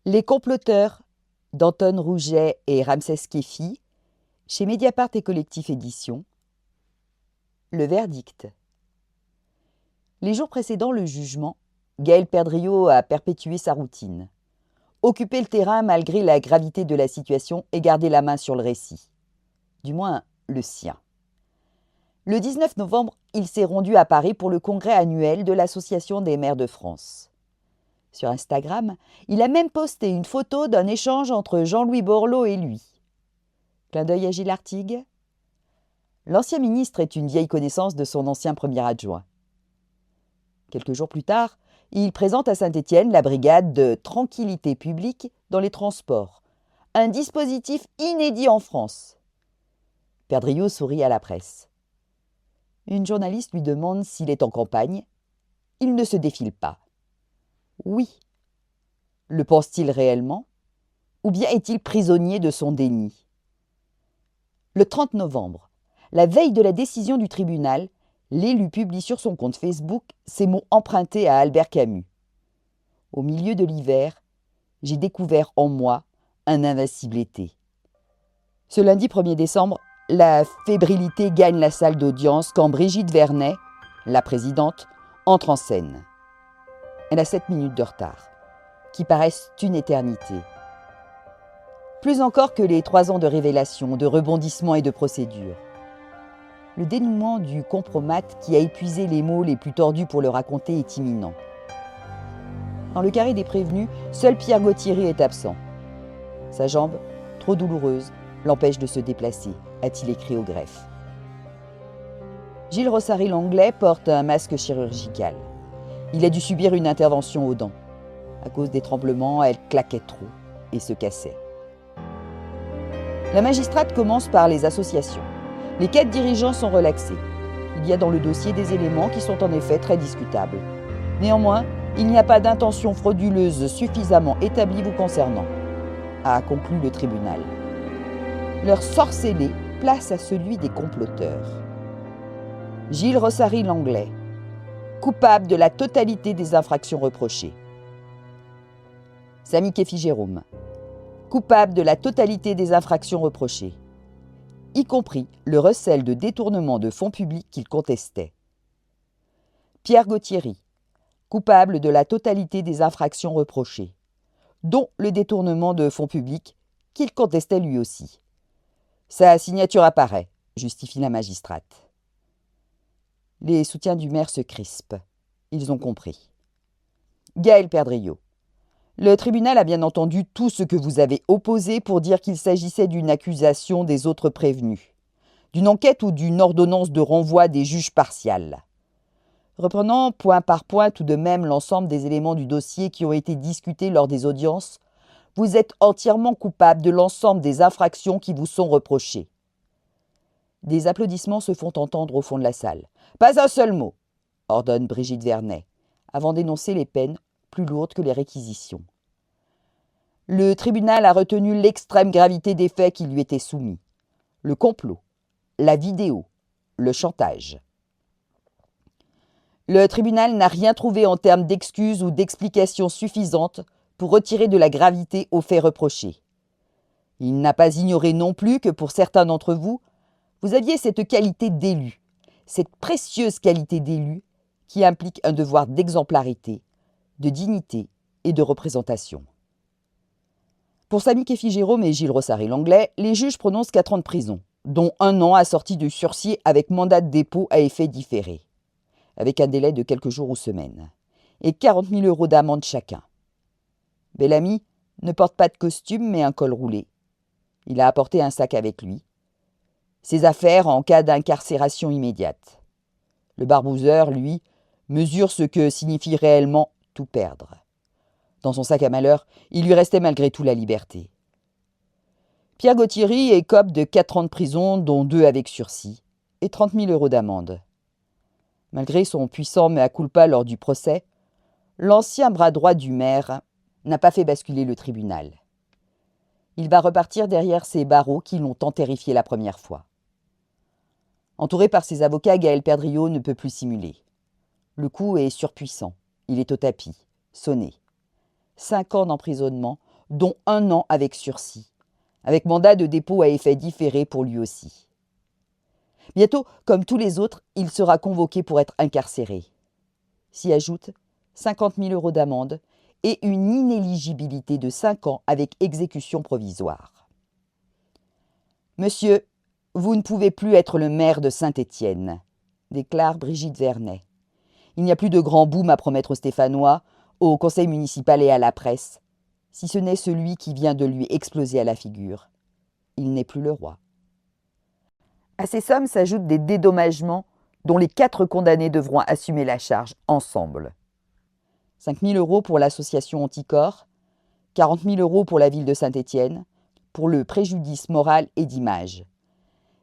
Les comploteurs d'Anton Rouget et Ramsès Kefi, chez Mediapart et Collectif Éditions. Le verdict. Les jours précédant le jugement, Gaël Perdriau a perpétué sa routine. Occuper le terrain malgré la gravité de la situation et garder la main sur le récit. Du moins, le sien. Le 19 novembre, il s'est rendu à Paris pour le congrès annuel de l'Association des maires de France. Sur Instagram, il a même posté une photo d'un échange entre Jean-Louis Borloo et lui. Clin d'œil à Gilles Artigue. L'ancien ministre est une vieille connaissance de son ancien premier adjoint. Quelques jours plus tard, il présente à Saint-Étienne la brigade de tranquillité publique dans les transports, un dispositif inédit en France. Perdriau sourit à la presse. Une journaliste lui demande s'il est en campagne. Il ne se défile pas. Oui. Le pense-t-il réellement? Ou bien est-il prisonnier de son déni? Le 30 novembre, la veille de la décision du tribunal, l'élu publie sur son compte Facebook ces mots empruntés à Albert Camus. Au milieu de l'hiver, j'ai découvert en moi un invincible été. Ce lundi 1er décembre, la fébrilité gagne la salle d'audience quand Brigitte Vernet, la présidente, entre en scène. Elle a 7 minutes de retard, qui paraissent une éternité. Plus encore que les 3 ans de révélation, de rebondissements et de procédures. Le dénouement du compromat qui a épuisé les mots les plus tordus pour le raconter est imminent. Dans le carré des prévenus, seul Pierre Gauthieri est absent. Sa jambe, trop douloureuse, l'empêche de se déplacer, a-t-il écrit au greffe. Gilles Rossary-Langlais porte un masque chirurgical. Il a dû subir une intervention aux dents. À cause des tremblements, elle claquait trop et se cassait. La magistrate commence par les associations. Les 4 dirigeants sont relaxés. Il y a dans le dossier des éléments qui sont en effet très discutables. Néanmoins, il n'y a pas d'intention frauduleuse suffisamment établie vous concernant, a conclu le tribunal. Leur sort scellé place à celui des comploteurs. Gilles Rossary-Langlais, coupable de la totalité des infractions reprochées. Samy Kefi-Jérôme, coupable de la totalité des infractions reprochées, y compris le recel de détournement de fonds publics qu'il contestait. Pierre Gauthieri, coupable de la totalité des infractions reprochées, dont le détournement de fonds publics qu'il contestait lui aussi. Sa signature apparaît, justifie la magistrate. Les soutiens du maire se crispent. Ils ont compris. Gaël Perdriau. Le tribunal a bien entendu tout ce que vous avez opposé pour dire qu'il s'agissait d'une accusation des autres prévenus, d'une enquête ou d'une ordonnance de renvoi des juges partials. Reprenant point par point tout de même l'ensemble des éléments du dossier qui ont été discutés lors des audiences, vous êtes entièrement coupable de l'ensemble des infractions qui vous sont reprochées. Des applaudissements se font entendre au fond de la salle. Pas un seul mot, ordonne Brigitte Vernet, avant d'énoncer les peines plus lourdes que les réquisitions. Le tribunal a retenu l'extrême gravité des faits qui lui étaient soumis. Le complot, la vidéo, le chantage. Le tribunal n'a rien trouvé en termes d'excuses ou d'explications suffisantes pour retirer de la gravité aux faits reprochés. Il n'a pas ignoré non plus que pour certains d'entre vous, vous aviez cette qualité d'élu, cette précieuse qualité d'élu qui implique un devoir d'exemplarité, de dignité et de représentation. Pour Samy Kefi-Jérôme et Gilles Rossary-Langlais, les juges prononcent 4 ans de prison, dont 1 an assorti de sursis avec mandat de dépôt à effet différé, avec un délai de quelques jours ou semaines, et 40 000 € d'amende chacun. Bellamy ne porte pas de costume mais un col roulé. Il a apporté un sac avec lui. Ses affaires en cas d'incarcération immédiate. Le barbouzeur, lui, mesure ce que signifie réellement tout perdre. Dans son sac à malheur, il lui restait malgré tout la liberté. Pierre Gauthieri écope de 4 ans de prison, dont 2 avec sursis, et 30 000 € d'amende. Malgré son puissant mea culpa lors du procès, l'ancien bras droit du maire n'a pas fait basculer le tribunal. Il va repartir derrière ces barreaux qui l'ont tant terrifié la première fois. Entouré par ses avocats, Gaël Perdriau ne peut plus simuler. Le coup est surpuissant, il est au tapis, sonné. 5 ans d'emprisonnement dont 1 an avec sursis, avec mandat de dépôt à effet différé pour lui aussi. Bientôt, comme tous les autres, il sera convoqué pour être incarcéré. S'y ajoute 50 000 € d'amende et une inéligibilité de 5 ans avec exécution provisoire. Monsieur, vous ne pouvez plus être le maire de Saint-Étienne, déclare Brigitte Vernet. Il n'y a plus de grand boom à promettre aux Stéphanois, au conseil municipal et à la presse, si ce n'est celui qui vient de lui exploser à la figure. Il n'est plus le roi. À ces sommes s'ajoutent des dédommagements dont les 4 condamnés devront assumer la charge ensemble. 5 000 € pour l'association Anticorps, 40 000 € pour la ville de Saint-Étienne, pour le préjudice moral et d'image.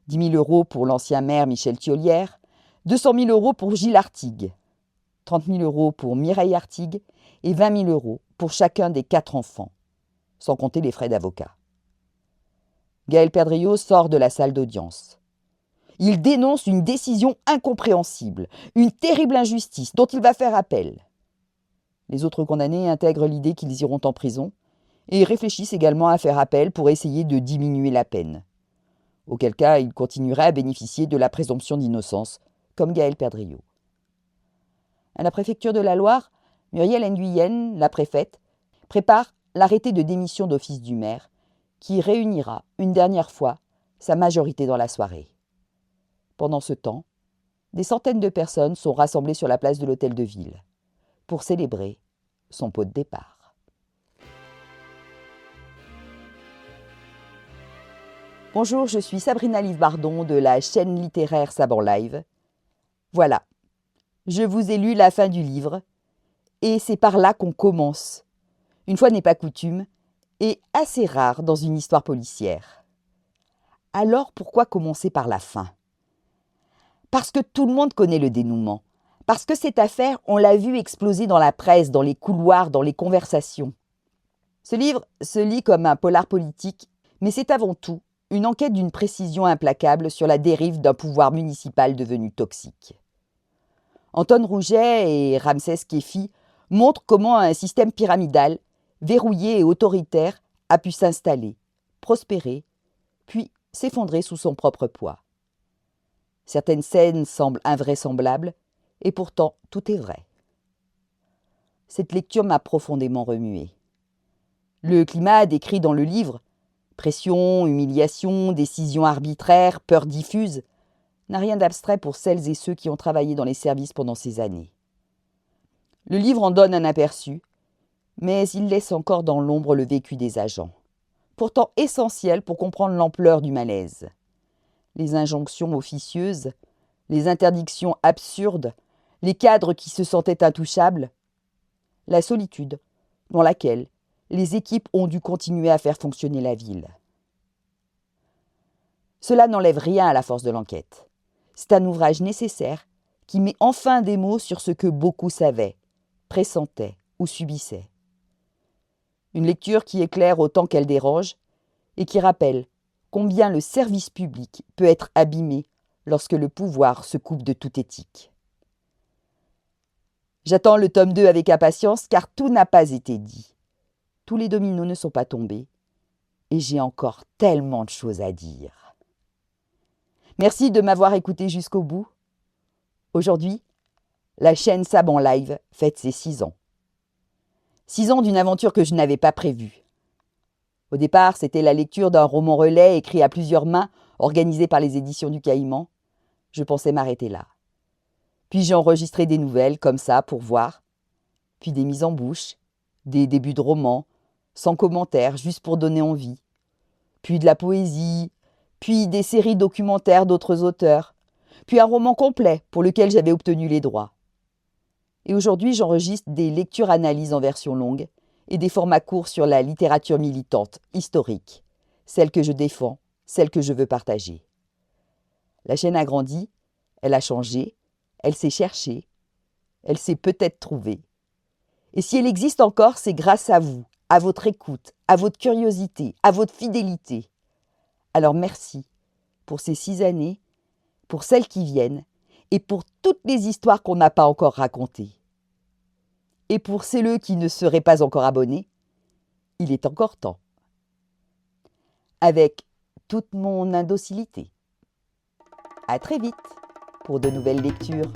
10 000 € pour l'ancien maire Michel Thiollière, 200 000 € pour Gilles Artigue, 30 000 € pour Mireille Artigue et 20 000 € pour chacun des 4 enfants, sans compter les frais d'avocat. Gaël Perdriau sort de la salle d'audience. Il dénonce une décision incompréhensible, une terrible injustice dont il va faire appel. Les autres condamnés intègrent l'idée qu'ils iront en prison et réfléchissent également à faire appel pour essayer de diminuer la peine. Auquel cas, ils continueraient à bénéficier de la présomption d'innocence, comme Gaël Perdriau. À la préfecture de la Loire, Muriel Nguyen, la préfète, prépare l'arrêté de démission d'office du maire, qui réunira une dernière fois sa majorité dans la soirée. Pendant ce temps, des centaines de personnes sont rassemblées sur la place de l'Hôtel de Ville pour célébrer son pot de départ. Bonjour, je suis Sabrina Livbardon de la chaîne littéraire Saban Live. Voilà, je vous ai lu la fin du livre et c'est par là qu'on commence. Une fois n'est pas coutume et assez rare dans une histoire policière. Alors pourquoi commencer par la fin ? Parce que tout le monde connaît le dénouement. Parce que cette affaire, on l'a vue exploser dans la presse, dans les couloirs, dans les conversations. Ce livre se lit comme un polar politique, mais c'est avant tout une enquête d'une précision implacable sur la dérive d'un pouvoir municipal devenu toxique. Anton Rouget et Ramsès Kefi montrent comment un système pyramidal, verrouillé et autoritaire, a pu s'installer, prospérer, puis s'effondrer sous son propre poids. Certaines scènes semblent invraisemblables, et pourtant tout est vrai. Cette lecture m'a profondément remué. Le climat décrit dans le livre, pression, humiliation, décisions arbitraires, peur diffuse, n'a rien d'abstrait pour celles et ceux qui ont travaillé dans les services pendant ces années. Le livre en donne un aperçu, mais il laisse encore dans l'ombre le vécu des agents, pourtant essentiel pour comprendre l'ampleur du malaise. Les injonctions officieuses, les interdictions absurdes, les cadres qui se sentaient intouchables, la solitude dans laquelle les équipes ont dû continuer à faire fonctionner la ville. Cela n'enlève rien à la force de l'enquête. C'est un ouvrage nécessaire qui met enfin des mots sur ce que beaucoup savaient, pressentaient ou subissaient. Une lecture qui éclaire autant qu'elle dérange et qui rappelle combien le service public peut être abîmé lorsque le pouvoir se coupe de toute éthique. J'attends le tome 2 avec impatience car tout n'a pas été dit. Tous les dominos ne sont pas tombés et j'ai encore tellement de choses à dire. Merci de m'avoir écouté jusqu'au bout. Aujourd'hui, la chaîne Saban Live fête ses 6 ans. 6 ans d'une aventure que je n'avais pas prévue. Au départ, c'était la lecture d'un roman relais écrit à plusieurs mains, organisé par les éditions du Caïman. Je pensais m'arrêter là. Puis j'ai enregistré des nouvelles comme ça pour voir, puis des mises en bouche, des débuts de romans, sans commentaires, juste pour donner envie, puis de la poésie, puis des séries documentaires d'autres auteurs, puis un roman complet pour lequel j'avais obtenu les droits. Et aujourd'hui, j'enregistre des lectures-analyses en version longue et des formats courts sur la littérature militante, historique, celle que je défends, celle que je veux partager. La chaîne a grandi, elle a changé, elle s'est cherchée, elle s'est peut-être trouvée. Et si elle existe encore, c'est grâce à vous, à votre écoute, à votre curiosité, à votre fidélité. Alors merci pour ces 6 années, pour celles qui viennent et pour toutes les histoires qu'on n'a pas encore racontées. Et pour celles qui ne seraient pas encore abonnés, Il est encore temps. Avec toute mon indocilité. À très vite pour de nouvelles lectures.